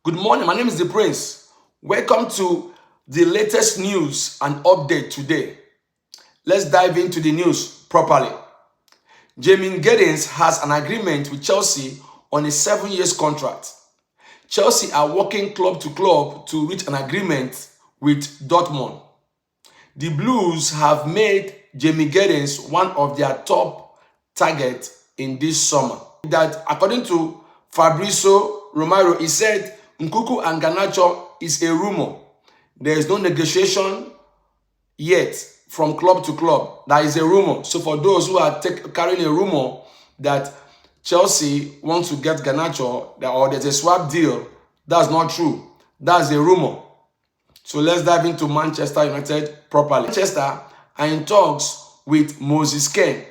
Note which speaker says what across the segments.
Speaker 1: Good morning, my name is the Prince. Welcome to the latest news and update today. Let's dive into the news properly. Jamie Giddens has an agreement with Chelsea on a 7-year contract. Chelsea are working club to club to reach an agreement with Dortmund. The Blues have made Jamie Giddens one of their top targets in this summer. That according to Fabrizio Romero, he said Nkunku and Garnacho is a rumor. There is no negotiation yet from club to club. That is a rumor. So for those who are carrying a rumor that Chelsea wants to get Garnacho or there's a swap deal, that's not true. That's a rumor. So let's dive into Manchester United properly. Manchester are in talks with Moses Kean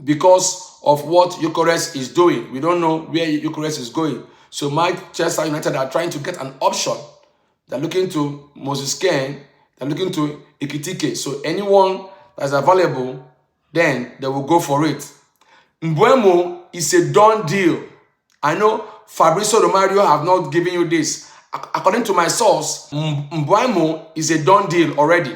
Speaker 1: because of what Gyökeres is doing. We don't know where Gyökeres is going. So Manchester United are trying to get an option. They're looking to Moses Kean. They're looking to Ekitike. So anyone that's available, then they will go for it. MBEUMO is a done deal. I know Fabrizio Romero have not given you this. According to my source, MBEUMO is a done deal already.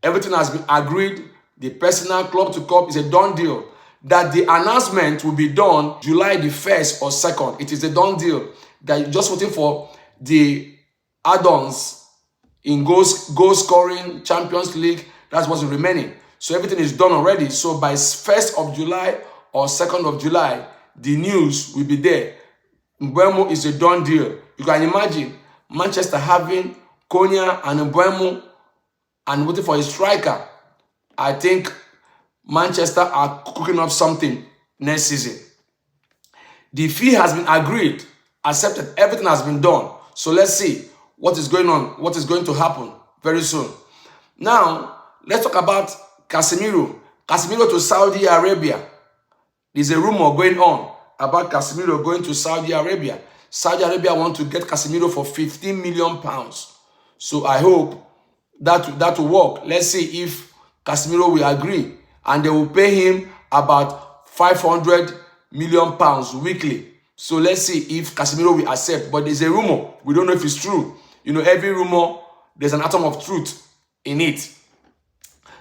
Speaker 1: Everything has been agreed. The personal club to club is a done deal. That the announcement will be done July the 1st or 2nd. It is a done deal. That you're just waiting for the add-ons in goal scoring, Champions League. That's what's remaining. So everything is done already. So by 1st of July or 2nd of July, the news will be there. MBEUMO is a done deal. You can imagine Manchester having Konya and MBEUMO and waiting for a striker. I think Manchester are cooking up something next season. The fee has been agreed, accepted, everything has been done. So let's see what is going on, what is going to happen very soon. Now, let's talk about Casemiro. Casemiro to Saudi Arabia. There's a rumor going on about Casemiro going to Saudi Arabia. Saudi Arabia want to get Casemiro for £15 million. So I hope that will work. Let's see if Casemiro will agree. And they will pay him about £500 million weekly. So let's see if Casemiro will accept. But there's a rumor. We don't know if it's true. You know, every rumor, there's an atom of truth in it.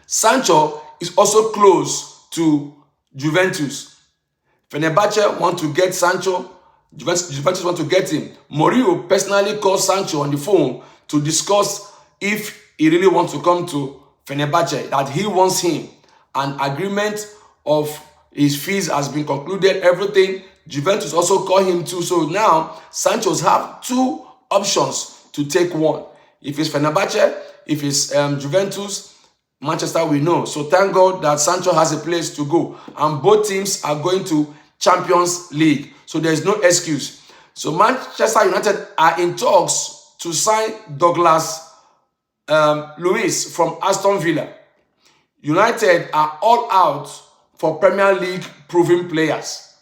Speaker 1: Sancho is also close to Juventus. Fenerbahce want to get Sancho. Juventus want to get him. Mourinho personally called Sancho on the phone to discuss if he really wants to come to Fenerbahce, that he wants him. An agreement of his fees has been concluded, everything. Juventus also call him too. So now, Sancho's have two options to take one. If it's Fenerbahce, if it's Juventus, Manchester will know. So thank God that Sancho has a place to go. And both teams are going to Champions League. So there's no excuse. So Manchester United are in talks to sign Douglas Luiz from Aston Villa. United are all out for Premier League proven players.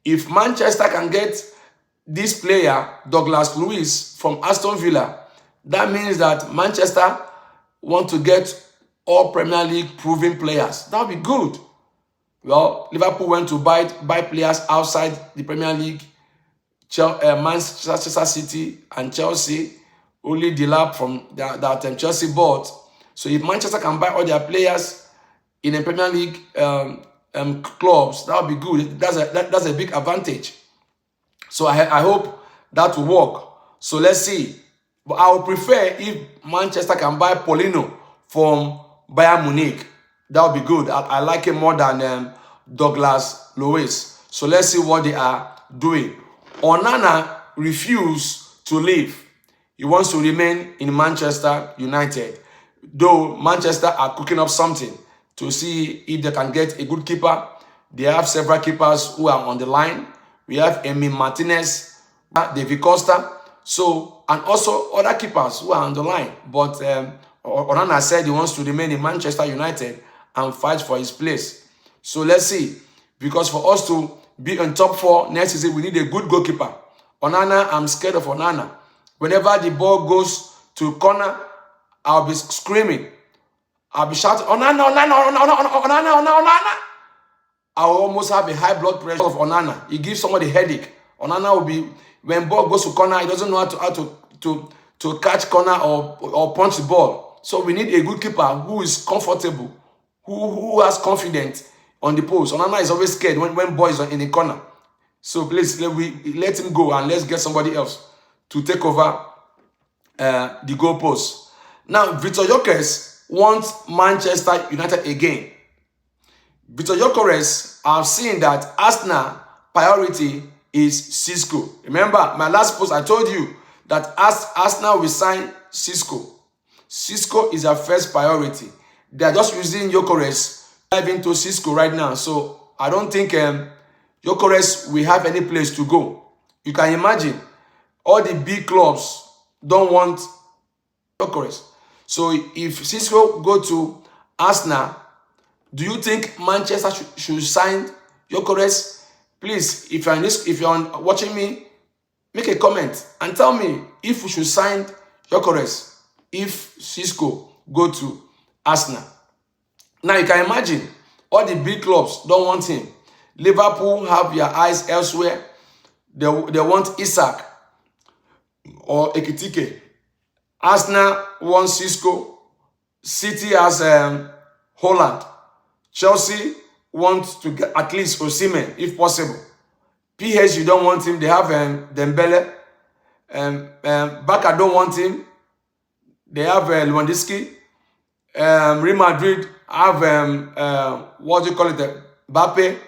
Speaker 1: If Manchester can get this player, Douglas Luiz, from Aston Villa, that means that Manchester want to get all Premier League proven players. That would be good. Well, Liverpool went to buy players outside the Premier League. Manchester City and Chelsea only the lap from that Chelsea bought. So if Manchester can buy all their players in a Premier League clubs, that would be good. That's a big advantage. So I hope that will work. So let's see. But I would prefer if Manchester can buy Paulino from Bayern Munich. That would be good. I like him more than Douglas Luiz. So let's see what they are doing. Onana refused to leave. He wants to remain in Manchester United. Though Manchester are cooking up something to see if they can get a good keeper. They have several keepers who are on the line. We have Emi Martinez, David Costa, so, and also other keepers who are on the line. But Onana said he wants to remain in Manchester United and fight for his place. So let's see. Because for us to be in top 4 next season, we need a good goalkeeper. Onana, I'm scared of Onana. Whenever the ball goes to corner, I'll be screaming. I'll be shouting, Onana, Onana, Onana, Onana, Onana, Onana. I'll almost have a high blood pressure of Onana. He gives somebody a headache. Onana will be when ball goes to corner, he doesn't know how to catch corner or punch the ball. So we need a good keeper who is comfortable, who has confidence on the post. Onana is always scared when ball is in the corner. So please let him go and let's get somebody else to take over the goalpost. Now, Victor Gyökeres wants Manchester United again. Victor Gyökeres, I've seen that Arsenal priority is SESKO. Remember, my last post, I told you that Arsenal will sign SESKO. SESKO is our first priority. They are just using Gyökeres dive into SESKO right now. So I don't think Gyökeres will have any place to go. You can imagine, all the big clubs don't want Gyökeres. So if SESKO go to Arsenal, do you think Manchester should sign Gyökeres? Please, if you're watching me, make a comment and tell me if we should sign Gyökeres if SESKO go to Arsenal. Now you can imagine, all the big clubs don't want him. Liverpool have their eyes elsewhere. They want Isak or Ekitike. Arsenal wants SESKO. City has Holland. Chelsea wants to get at least Osimhen, if possible. PSG don't want him. They have Dembele. Barca don't want him. They have Lewandowski. Real Madrid have, what do you call it, Mbappe.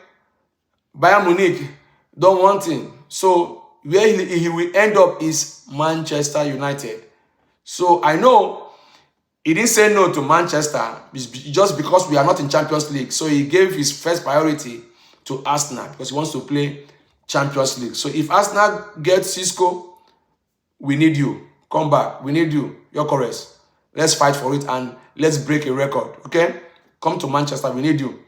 Speaker 1: Bayern Munich don't want him. So where he will end up is Manchester United. So I know he didn't say no to Manchester just because we are not in Champions League. So he gave his first priority to Arsenal because he wants to play Champions League. So if Arsenal gets SESKO, we need you. Come back. We need you. Gyökeres. Let's fight for it and let's break a record. Okay? Come to Manchester. We need you.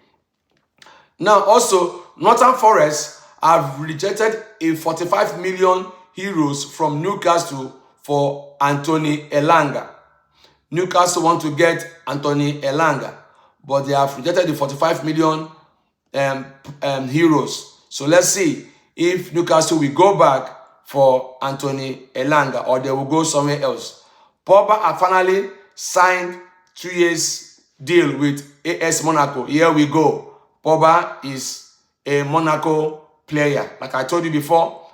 Speaker 1: Now also, Northern Forest have rejected a 45 million euros from Newcastle for Anthony Elanga. Newcastle want to get Anthony Elanga, but they have rejected the 45 million euros. So let's see if Newcastle will go back for Anthony Elanga or they will go somewhere else. Pogba have finally signed 2 years deal with AS Monaco. Here we go. Pogba is a Monaco player. Like I told you before,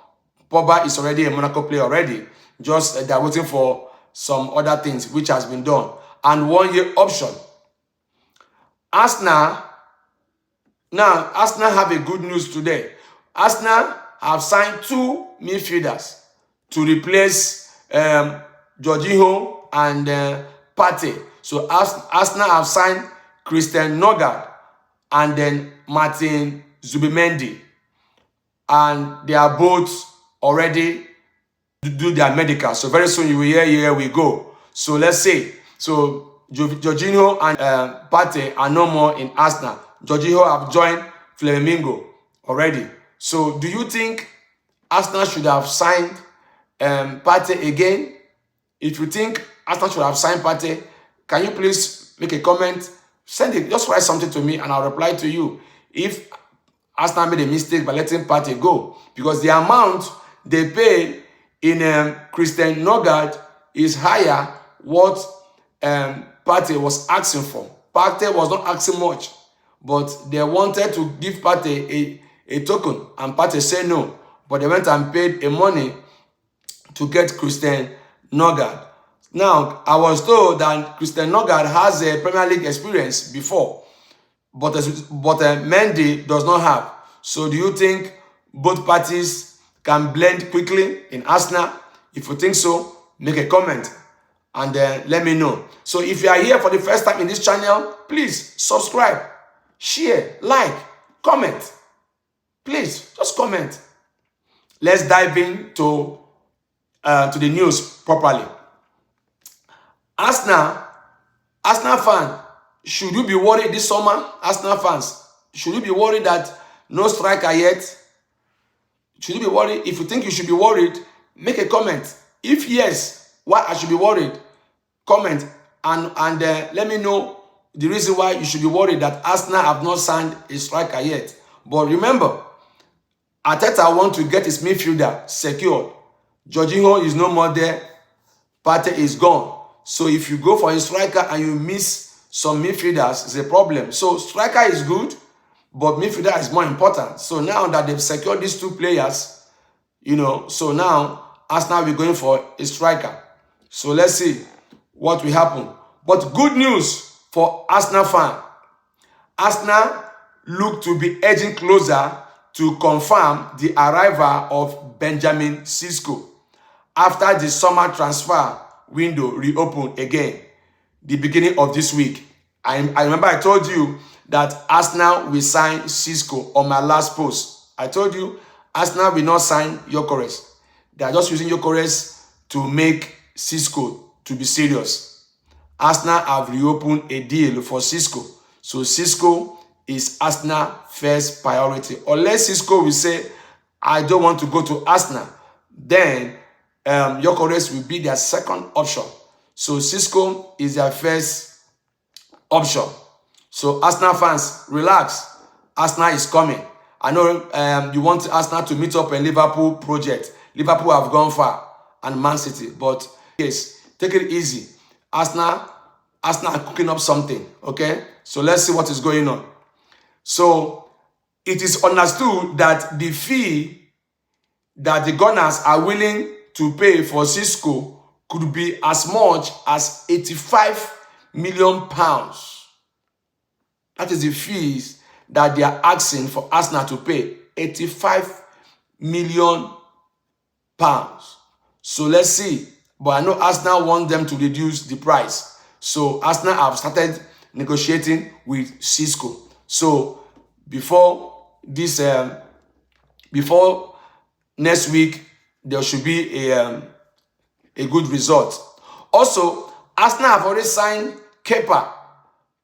Speaker 1: Pogba is already a Monaco player already. Just they're waiting for some other things which has been done. And 1 year option. Arsenal have a good news today. Arsenal have signed 2 midfielders to replace Jorginho and Partey. So Arsenal have signed Christian Nogard and then Martin Zubimendi. And they are both already to do their medical. So very soon you will hear, here we go. So let's say, so Jorginho and Partey are no more in Arsenal. Jorginho have joined Flamengo already. So do you think Arsenal should have signed Partey again? If you think Arsenal should have signed Partey, can you please make a comment? Send it, just write something to me and I'll reply to you. If Arsenal made a mistake by letting Partey go, because the amount they pay in Christian Nogard is higher what Partey was asking for. Partey was not asking much, but they wanted to give Partey a token, and Partey said no. But they went and paid a money to get Christian Nogard. Now, I was told that Christian Nogard has a Premier League experience before, but Mendy does not have. So do you think both parties can blend quickly in Arsenal? If you think so, make a comment and let me know. So if you are here for the first time in this channel, please subscribe, share, like, comment. Please, just comment. Let's dive into the news properly. Arsenal fan, should you be worried this summer? Arsenal fans, should you be worried that no striker yet? Should you be worried? If you think you should be worried, make a comment. If yes, why I should be worried? Comment and let me know the reason why you should be worried that Arsenal have not signed a striker yet. But remember, Arteta want to get his midfielder secured. Jorginho is no more there. Partey is gone. So if you go for a striker and you miss some midfielders, it's a problem. So striker is good, but midfielder is more important. So now that they've secured these two players, you know, so now Arsenal will be going for a striker. So let's see what will happen. But good news for Arsenal fan. Arsenal look to be edging closer to confirm the arrival of Benjamin SESKO after the summer transfer window reopened again the beginning of this week. I remember I told you that Arsenal will sign SESKO on my last post. I told you Arsenal will not sign Gyökeres. They are just using Gyökeres to make SESKO to be serious. Arsenal have reopened a deal for SESKO. So SESKO is Arsenal first priority. Unless SESKO will say, I don't want to go to Arsenal, then Gyökeres will be their second option. So SESKO is their first option. So Arsenal fans, relax. Arsenal is coming. I know you want Arsenal to meet up a Liverpool project. Liverpool have gone far, and Man City. But yes, take it easy. Arsenal are cooking up something. Okay, so let's see what is going on. So it is understood that the fee that the Gunners are willing to pay for SESKO could be as much as £85 million. That is the fees that they are asking for Arsenal to pay. £85 million. So let's see. But I know Arsenal want them to reduce the price. So Arsenal have started negotiating with SESKO. So before this, before next week, there should be a good result. Also, Arsenal have already signed Kepa.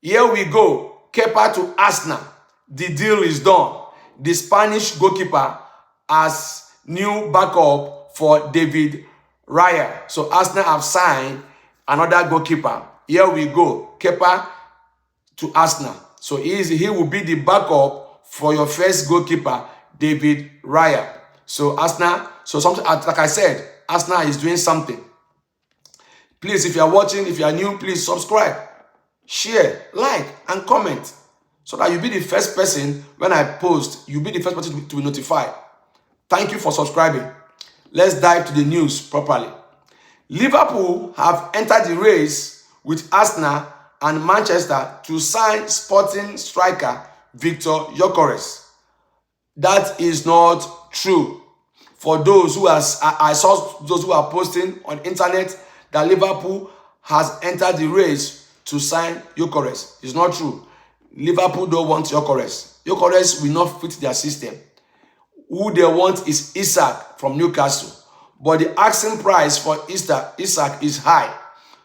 Speaker 1: Here we go. Kepa to Arsenal. The deal is done. The Spanish goalkeeper as new backup for David Raya. So Arsenal have signed another goalkeeper. Here we go. Kepa to Arsenal. So he will be the backup for your first goalkeeper, David Raya. So Arsenal, so something like I said, Arsenal is doing something. Please, if you are watching, if you are new, please subscribe, share, like, and comment so that you'll be the first person when I post. You'll be the first person to be notified. Thank you for subscribing. Let's dive to the news properly. Liverpool have entered the race with Arsenal and Manchester to sign Sporting striker Victor Gyökeres. That is not true. For those who I saw those who are posting on internet that Liverpool has entered the race to sign Gyökeres. It's not true. Liverpool don't want Gyökeres. Gyökeres will not fit their system. Who they want is Isak from Newcastle. But the asking price for Isak is high.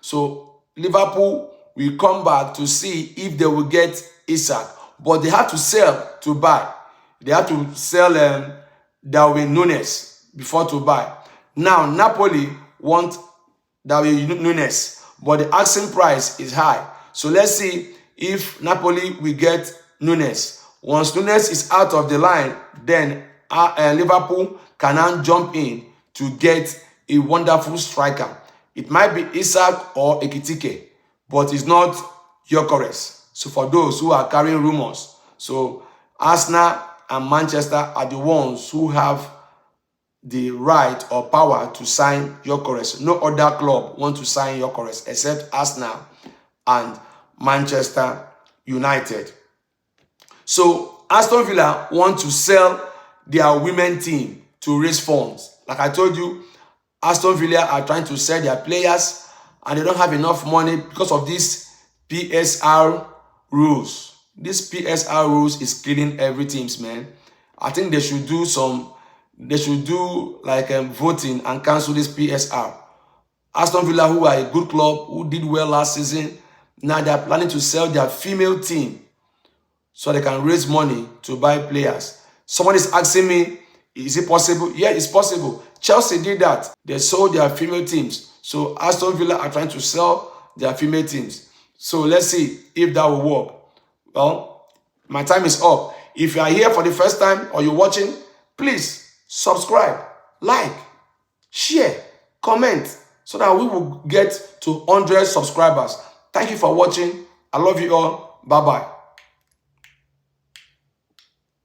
Speaker 1: So Liverpool will come back to see if they will get Isak. But they have to sell to buy. They have to sell Darwin Núñez before to buy. Now Napoli want Darwin Núñez, but the asking price is high. So let's see if Napoli will get Núñez. Once Núñez is out of the line, then Liverpool can now jump in to get a wonderful striker. It might be Isak or Ekitike, but it's not Gyökeres. So for those who are carrying rumors, so Arsenal and Manchester are the ones who have the right or power to sign Gyökeres. No other club want to sign Gyökeres except Arsenal and Manchester United. So Aston Villa want to sell their women team to raise funds. Like I told you, Aston Villa are trying to sell their players and they don't have enough money because of these PSR rules. This PSR rules is killing every team, man. I think they should do like voting and cancel this PSR. Aston Villa, who are a good club, who did well last season, now they are planning to sell their female team so they can raise money to buy players. Someone is asking me, is it possible? Yeah, it's possible. Chelsea did that. They sold their female teams. So Aston Villa are trying to sell their female teams. So let's see if that will work. Well, my time is up. If you are here for the first time or you're watching, please subscribe, like, share, comment, so that we will get to 100 subscribers. Thank you for watching. I love you all. Bye-bye.